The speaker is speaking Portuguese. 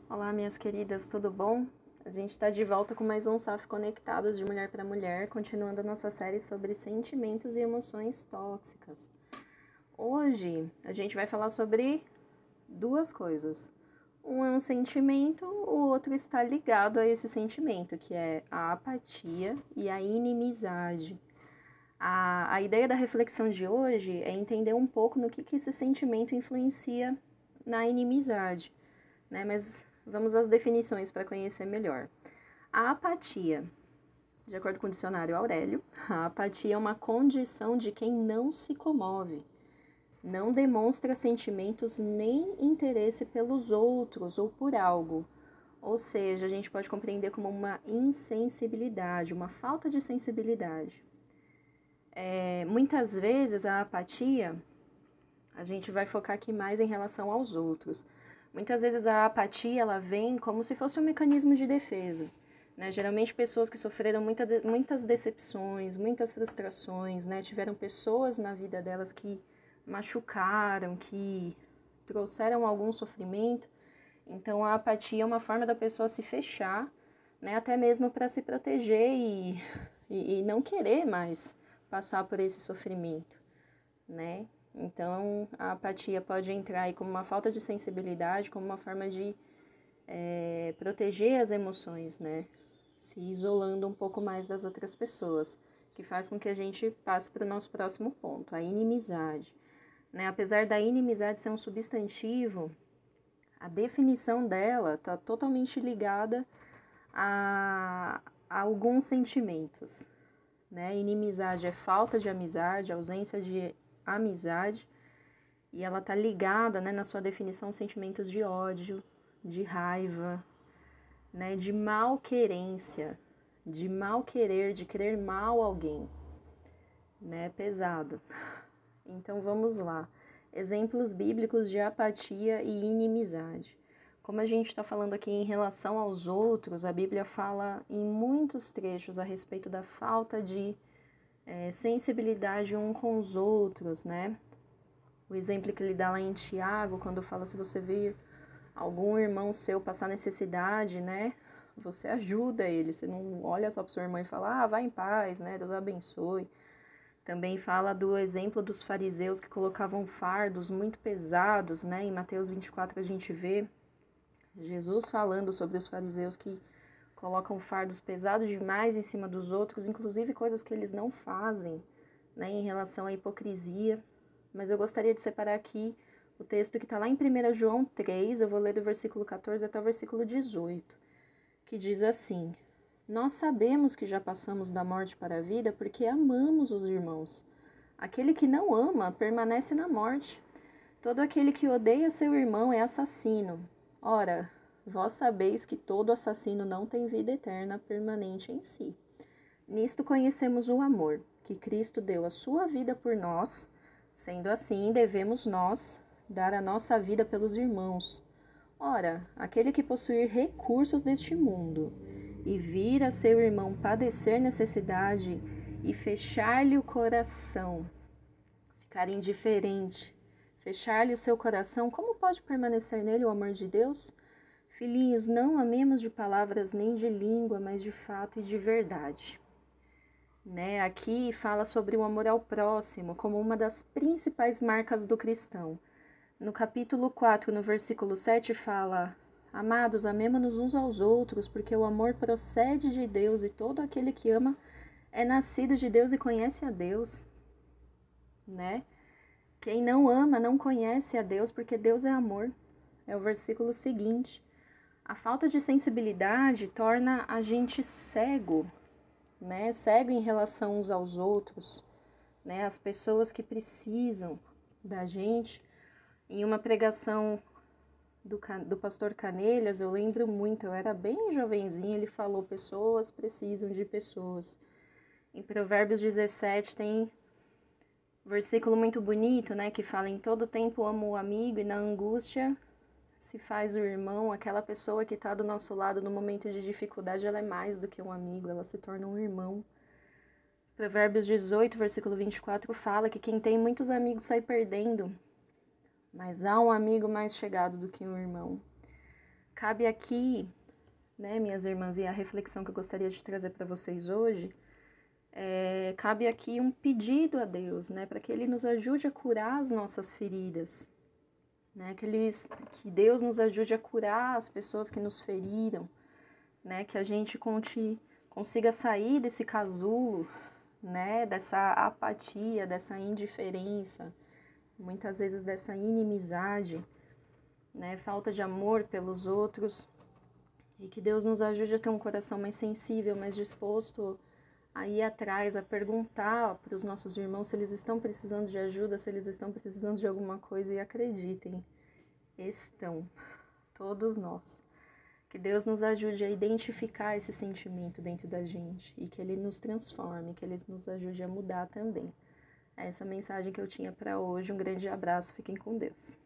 Olá, minhas queridas, tudo bom? A gente está de volta com mais um SAF Conectadas de Mulher para Mulher, continuando a nossa série sobre sentimentos e emoções tóxicas. Hoje a gente vai falar sobre duas coisas. Um é um sentimento, o outro está ligado a esse sentimento, que é a apatia e a inimizade. A ideia da reflexão de hoje é entender um pouco no que esse sentimento influencia na inimizade, né? Mas vamos às definições para conhecer melhor. A apatia, de acordo com o dicionário Aurélio, a apatia é uma condição de quem não se comove, não demonstra sentimentos nem interesse pelos outros ou por algo. Ou seja, a gente pode compreender como uma insensibilidade, uma falta de sensibilidade. Muitas vezes a apatia, a gente vai focar aqui mais em relação aos outros. Muitas vezes a apatia ela vem como se fosse um mecanismo de defesa, né? Geralmente pessoas que sofreram muitas decepções, muitas frustrações, né? Tiveram pessoas na vida delas que machucaram, que trouxeram algum sofrimento. Então a apatia é uma forma da pessoa se fechar, né? Até mesmo para se proteger e não querer mais passar por esse sofrimento, né? Então, a apatia pode entrar aí como uma falta de sensibilidade, como uma forma de proteger as emoções, né? Se isolando um pouco mais das outras pessoas, que faz com que a gente passe para o nosso próximo ponto, a inimizade, né? Apesar da inimizade ser um substantivo, a definição dela está totalmente ligada a alguns sentimentos, né? Inimizade é falta de amizade, ausência de amizade, e ela tá ligada, né, na sua definição, sentimentos de ódio, de raiva, né, de malquerência, de mal querer, de querer mal alguém, né, pesado. Então vamos lá, exemplos bíblicos de apatia e inimizade. Como a gente está falando aqui em relação aos outros, a Bíblia fala em muitos trechos a respeito da falta de sensibilidade um com os outros, né? O exemplo que ele dá lá em Tiago, quando fala se você vir algum irmão seu passar necessidade, né? Você ajuda ele, você não olha só para sua irmã e fala, vai em paz, né? Deus abençoe. Também fala do exemplo dos fariseus que colocavam fardos muito pesados, né? Em Mateus 24 a gente vê Jesus falando sobre os fariseus que colocam fardos pesados demais em cima dos outros, inclusive coisas que eles não fazem, né, em relação à hipocrisia. Mas eu gostaria de separar aqui o texto que está lá em 1 João 3, eu vou ler do versículo 14 até o versículo 18, que diz assim: Nós sabemos que já passamos da morte para a vida porque amamos os irmãos. Aquele que não ama permanece na morte. Todo aquele que odeia seu irmão é assassino. Ora, vós sabeis que todo assassino não tem vida eterna permanente em si. Nisto conhecemos o amor, que Cristo deu a sua vida por nós. Sendo assim, devemos nós dar a nossa vida pelos irmãos. Ora, aquele que possuir recursos deste mundo e vir a seu irmão padecer necessidade e fechar-lhe o coração, ficar indiferente, fechar-lhe o seu coração, como pode permanecer nele o amor de Deus? Filhinhos, não amemos de palavras nem de língua, mas de fato e de verdade. Né? Aqui fala sobre o amor ao próximo como uma das principais marcas do cristão. No capítulo 4, no versículo 7, fala: Amados, amemo-nos uns aos outros, porque o amor procede de Deus e todo aquele que ama é nascido de Deus e conhece a Deus. Né? Quem não ama não conhece a Deus, porque Deus é amor. É o versículo seguinte. A falta de sensibilidade torna a gente cego, né? Cego em relação uns aos outros, né? As pessoas que precisam da gente. Em uma pregação do pastor Canelhas, eu lembro muito, eu era bem jovenzinha, ele falou: pessoas precisam de pessoas. Em Provérbios 17 tem um versículo muito bonito, né? Que fala: em todo tempo amo o amigo e na angústia se faz o irmão. Aquela pessoa que está do nosso lado no momento de dificuldade, ela é mais do que um amigo, ela se torna um irmão. Provérbios 18, versículo 24, fala que quem tem muitos amigos sai perdendo, mas há um amigo mais chegado do que um irmão. cabe aqui, né, minhas irmãs, e a reflexão que eu gostaria de trazer para vocês hoje, cabe aqui um pedido a Deus, né, para que Ele nos ajude a curar as nossas feridas, né, que Deus nos ajude a curar as pessoas que nos feriram, né, que a gente consiga sair desse casulo, né, dessa apatia, dessa indiferença, muitas vezes dessa inimizade, né, falta de amor pelos outros, e que Deus nos ajude a ter um coração mais sensível, mais disposto a ir atrás, a perguntar para os nossos irmãos se eles estão precisando de ajuda, se eles estão precisando de alguma coisa, e acreditem, estão, todos nós. Que Deus nos ajude a identificar esse sentimento dentro da gente e que Ele nos transforme, que Ele nos ajude a mudar também. É essa mensagem que eu tinha para hoje. Um grande abraço, fiquem com Deus.